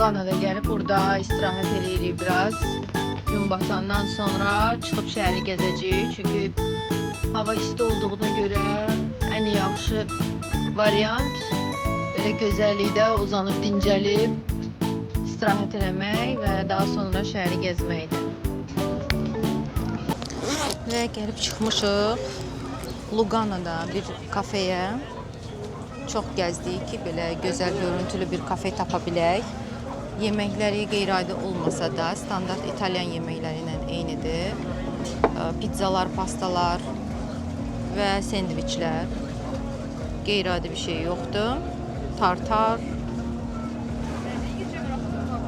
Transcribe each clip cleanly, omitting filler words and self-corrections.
Lugano'da gəlib burada istirahət edirik biraz. Gün batandan sonra çıxıb şəhəri gəzəcəyik. Çünki hava isti olduğuna görə ən yaxşı variant belə gözəllikdə uzanıb dincəlib istirahət eləmək və daha sonra şəhəri gəzməkdir. Və gəlib çıxmışıq Lugano'da bir kafeyə. Çox gəzdik ki, belə gözəl görüntülü bir kafe tapa bilək. Yeməkləri qeyri-adi olmasa da standart İtalyan yeməkləri ilə eynidir. Pizzalar, pastalar və sendviçlər. Qeyri-adi bir şey yoxdur. Tartar.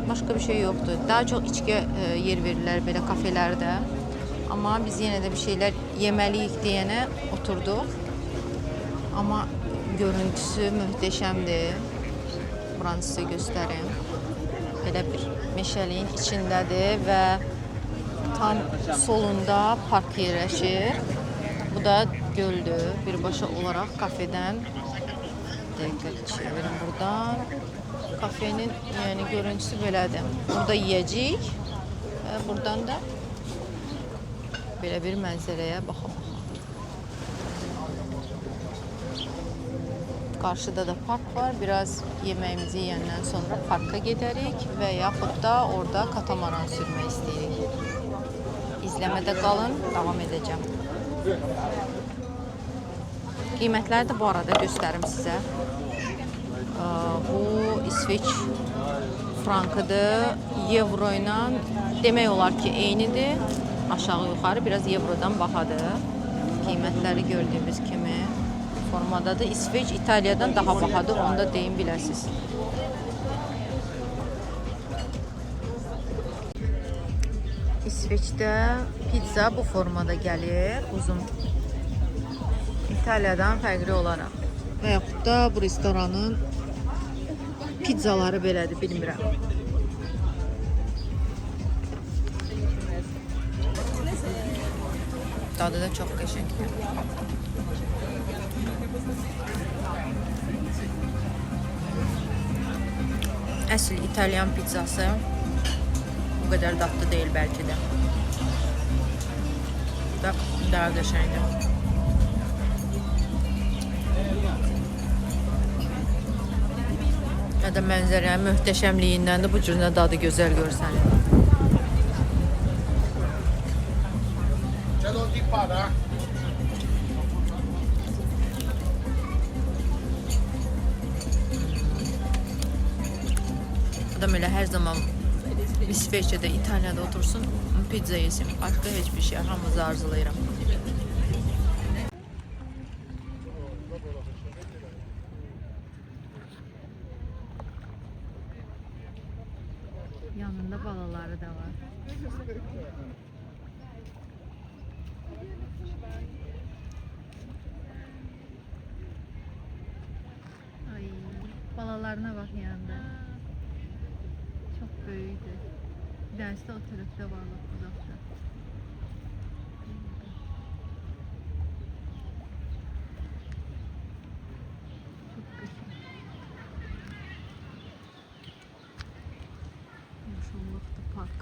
Başqa bir şey yoxdur. Daha çox içki yer verirlər belə kafelərdə. Amma biz yenə də bir şeylər yeməliyik deyənə oturduq. Amma görüntüsü möhtəşəmdir. Buranı sizə göstərim. Belə bir meşəliyin içindədir və tam solunda park yerləşir. Bu da göldür. Birbaşa olaraq kafedən dəqiqət çevirin buradan. Kafenin yəni görüntüsü belədir. Burada yeyəcəyik və buradan da belə bir mənzərəyə baxaq. Qarşıda da park var. Biraz yeməyimizi yeyəndən sonra parka gedərik və yaxud da orada katamaran sürmək istəyirik. İzləmədə qalın, davam edəcəm. Qiymətləri də bu arada göstərim sizə. Bu İsveç frankıdır. Euro ilə demək olar ki, eynidir. Aşağı-yuxarı biraz Eurodan bahadır. Qiymətləri gördüyümüz kimi formadadır. İsveç İtaliyadan daha bahadır, onu da deyim biləsiniz. İsveçdə pizza bu formada gəlir, uzun. İtaliyadan fərqli olaraq. Və yaxud da bu restoranın pizzaları belədir, bilmirəm. Dadı da çox qəşəngdir. Əsl İtalyan pizzası bu qədər dadlı deyil bəlkə də. Daha qəşəngdir. Ya da mənzərənin möhtəşəmliyindən də bu cürünə dadı gözəl görsənir. Adam elə hər zaman İsveç'də, İtalya'da otursun, pizza yesin. Başqa heç bir şey, hamımızı arzulayıram. Yanında balaları da var. Ay, balalarına bak yanında. Çok böyüdü. Bir tanesi de o tarafta var bak uzakta. Çok güzel. Yaşanlıkta park.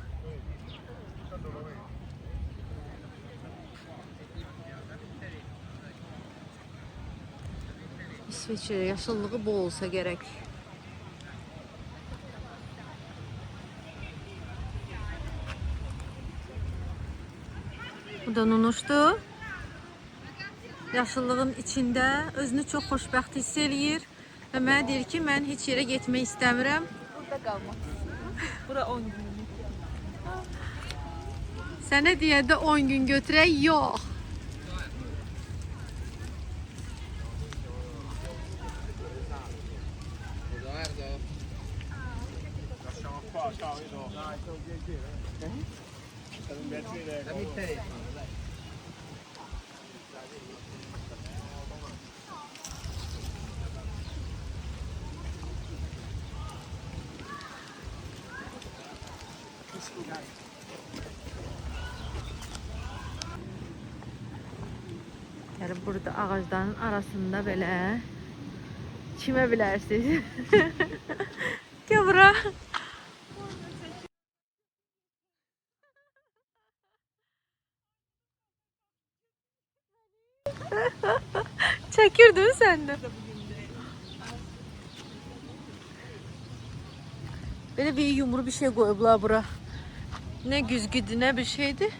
İsveç'te yaşıllığı bol olsa gerek. Bu da Nunuşdur. Yaşıllığın içində özünü çox xoşbəxt hiss eləyir və mənə deyir ki, mən heç yerə getmək istəmirəm. Burada qalmaq. Bura 10 gün. Sənə deyəndə 10 gün götürək, yox. Yəni burada ağacların arasında belə çimə bilərsiniz. Gel bura. Çekirdin sen de. Böyle bir yumru bir şey koydular bura. Ne güzgüdü ne bir şeydi.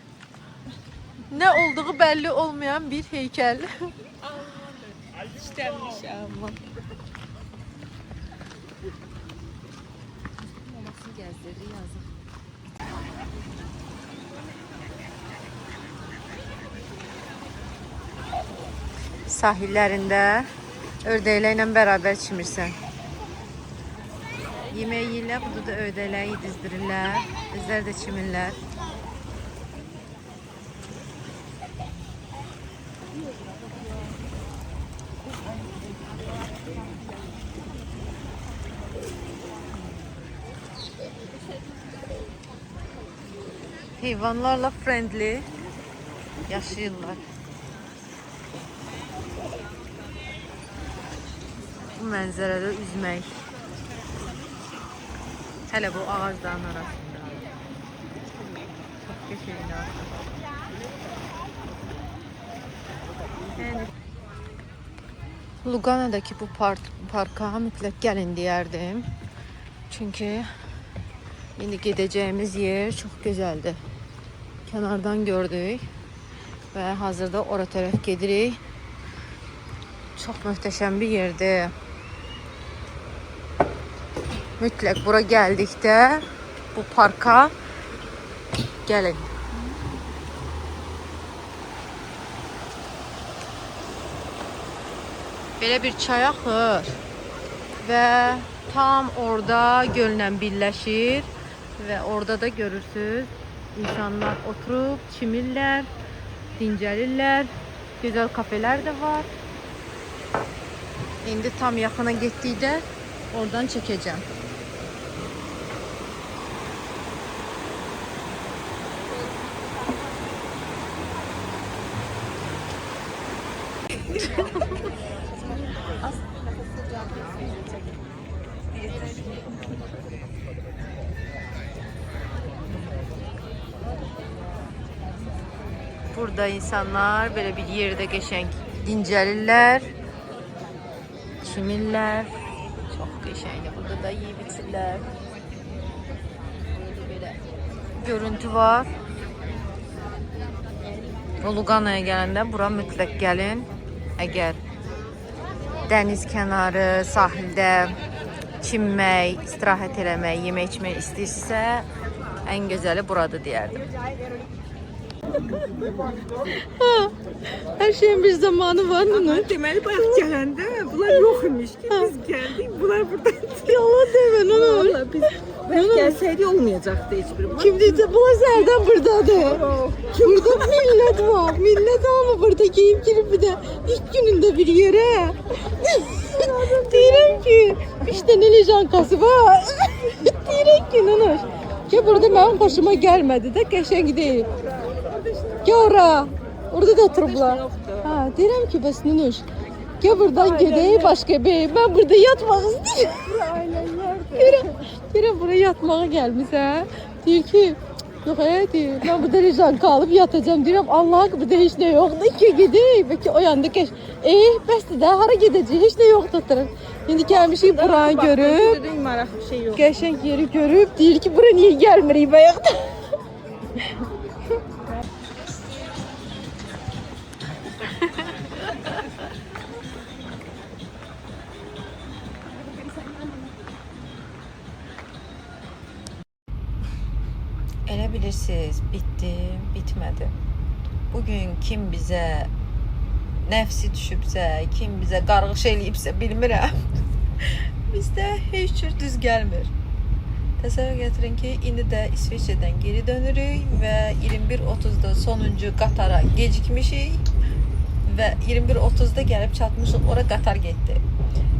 Ne olduğu belli olmayan bir heykel. İşlenmiş ama. Gezdirdi yazık. Sahillerinde ördeklerle beraber çimirsen. Yemeği yiyirlər, burada da ördəkləri yedizdirirlər. Özləri də çimirlər. Heyvanlarla friendly yaşayırlar. Bu mənzərədə üzmək. Hələ bu ağacların arasında. Çox qəşəng artıq. Yəni Lugana'dakı bu parka mütləq gəlin deyərdim. Çünki indi gedəcəyimiz yer çox gözəldir. Kənardan gördük və hazırda ora tərəf gedirik. Çox möhtəşəm bir yerdir. Mütləq bura gəldikdə bu parka gəlin. Belə bir çay axır və tam orada gölla birləşir və orada da görürsüz insanlar oturub çimirlər, dincəlirlər. Gözəl kafelər də var. İndi tam yaxına getdikdə oradan çəkəcəm. Burada insanlar böyle bir yerde geçen dincəlirlər, çimirlər. Çox qəşəngdir. Burada da yeyib içirlər. Böyle görüntü var. Lugana'ya gələndə bura mütləq gəlin. Əgər dəniz kənarı, sahildə çimmək, istirahət eləmək, yemək içmək istəyirsə, ən gözəli buradır deyərdim. Her şeyin bir zamanı var mı? Deməli bayaq gələndə bunlar yox imiş ki, biz gəldik. Bunlar burada. Yalan deme Nunu. Vallahi biz gelseydi olmayacaktı hiçbir. Kim diyecek? Bu nereden buradadır? Burada millet var. Millet ama burada giyip girip bir de ilk gününde bir yere. Diyelim ki işte ne lejankası var. Diyelim ki Nunu. Ki burada benim hoşuma gelmedi de qəşəng değil. Gel oraya. Orada da oturublar. Ha, deyirəm ki bəs Nunuş. Gel buradan gedeyim başka bir. Ben burada yatmak istiyorum. Deyirəm buraya yatmağa gəlmişəm. Deyir ki yok deyir. Ben burada lejanka alıp yatacağım. Deyirəm Allah burada heç nə yoxdur ki gedeyim. Belki o yanda keş. Bəsdir də hara gedəcək? Heç nə yoxdur. İndi gəlmişik buranı görüb. Maraqlı bir şey yox. Qəşəng yeri görüb deyir ki bura niyə gəlmirik bayaqda? Elə bilirsiniz, bitdi, bitmədi. Bugün kim bizə nəfsi düşübsə, kim bizə qarğış eləyibsə bilmirəm. Bizdə heç cür düz gəlmir. Təsəvvür gətirin ki, indi də İsveçrədən geri dönürük və 21:30-da sonuncu qatara gecikmişik və 21:30-da gəlib çatmışıq, ora qatar getdi.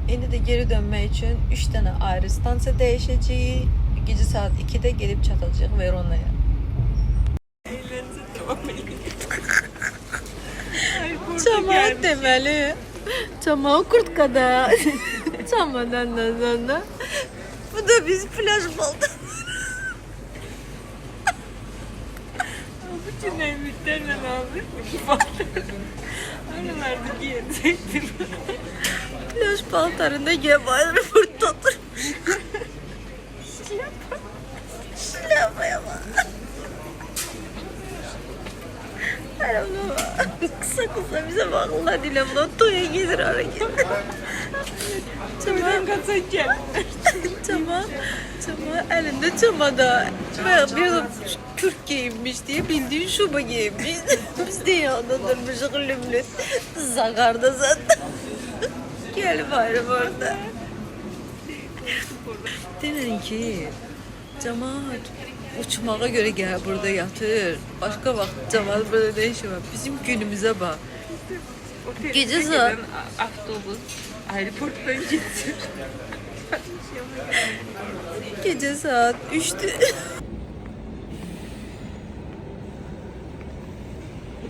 İndi də geri dönmək üçün 3 dənə ayrı stansiya dəyişəcəyik. Gece saat 2'de gelip çatacağıq Verona'ya. Çamağı demeli. Çamağı kurtkada. Çamadan sonra. Bu da biz plaj buldu. Bütün evliliklerle aldık. ne vardı giyecektim. Plaj paltarında gebayır burada otur. Şilapaya bak. Ay Allah. Kısa kısa bize bakırlar dile bulan toya gelir hareket. Buradan kaçacağım. Çama elinde çamada ve bir de Türk giyinmiş diye bildiğin şuba giyinmiş. Biz de yanında durmuşuz lümlüt. Zagarda zaten. Gel bari orada. Denin ki cemaat uçmağa göre gel burada yatır. Başka vakit cemaat burada ne işi var? Bizim günümüze bak. Gece saat- Avtobus aeroporttan gitsin. Gece saat 3'tü.